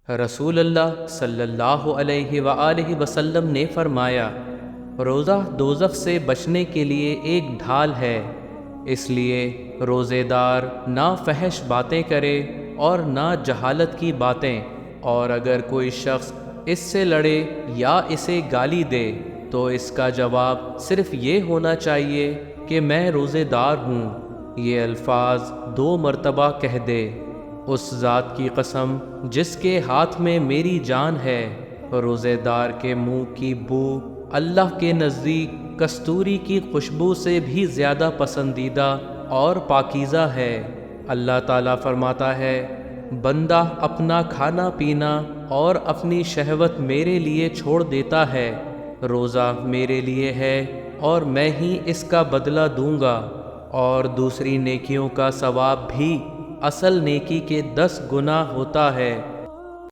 رسول اللہ صلی اللہ علیہ وآلہ وسلم نے فرمایا، روزہ دوزخ سے بچنے کے لیے ایک ڈھال ہے، اس لیے روزے دار نہ فحش باتیں کرے اور نہ جہالت کی باتیں، اور اگر کوئی شخص اس سے لڑے یا اسے گالی دے تو اس کا جواب صرف یہ ہونا چاہیے کہ میں روزے دار ہوں۔ یہ الفاظ 2 مرتبہ کہہ دے۔ اس ذات کی قسم جس کے ہاتھ میں میری جان ہے، روزے دار کے منہ کی بو اللہ کے نزدیک کستوری کی خوشبو سے بھی زیادہ پسندیدہ اور پاکیزہ ہے۔ اللہ تعالیٰ فرماتا ہے، بندہ اپنا کھانا پینا اور اپنی شہوت میرے لیے چھوڑ دیتا ہے، روزہ میرے لیے ہے اور میں ہی اس کا بدلہ دوں گا، اور دوسری نیکیوں کا ثواب بھی اصل نیکی کے 10 گنا ہوتا ہے۔